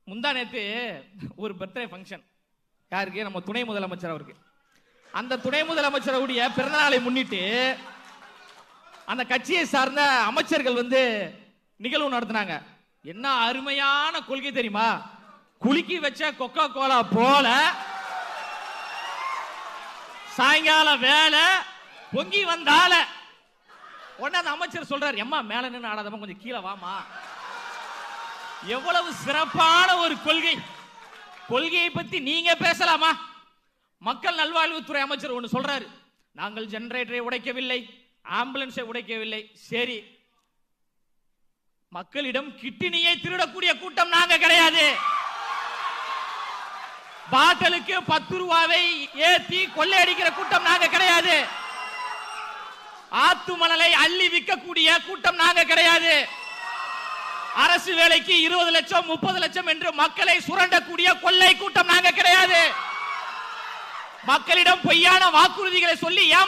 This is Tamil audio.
முந்தா நேத்து ஒரு பர்த்டே ஃபங்க்ஷன். யாருக்கு? நம்ம துணை முதலமைச்சர் அவருக்கு. அந்த துணை முதலமைச்சருடைய பிறந்தநாளை முன்னிட்டு அந்த கட்சியை சார்ந்த அமைச்சர்கள் நிகழ்வு நடத்தினாங்க. என்ன அருமையான கொள்கை தெரியுமா? குலுக்கி வச்ச கொக்கோ கோலா போல சாயங்கால வேலை பொங்கி வந்தால உடனே அந்த அமைச்சர் சொல்றாரு, எம்மா மேல நின்று ஆடாதமா, கொஞ்சம் கீழே வாமா. எவ்வளவு சிறப்பான ஒரு கொள்கை! கொள்கையை பத்தி நீங்க பேசலாமா? மக்கள் நல்வாழ்வுத்துறை அமைச்சர் ஒன்று சொல்றாரு, நாங்கள் ஜெனரேட்டரை உடைக்கவில்லை, ஆம்புலன்ஸை உடைக்கவில்லை. சரி, மக்களிடம் கிட்னியை திருடக்கூடிய கூட்டம் நாங்க கிடையாது. பாட்டலுக்கு 10 ரூபாவை ஏத்தி கொள்ளையடிக்கிற கூட்டம் நாங்க கிடையாது. ஆத்து மணலை அள்ளி விற்கக்கூடிய கூட்டம் நாங்க கிடையாது. அரசு வேலைக்கு 20 லட்சம் 30 லட்சம் என்று மக்களை சுரண்டக்கூடிய கொள்ளை கூட்டம் நாங்க கிடையாது. மக்களிடம் பொய்யான வாக்குறுதிகளை சொல்லி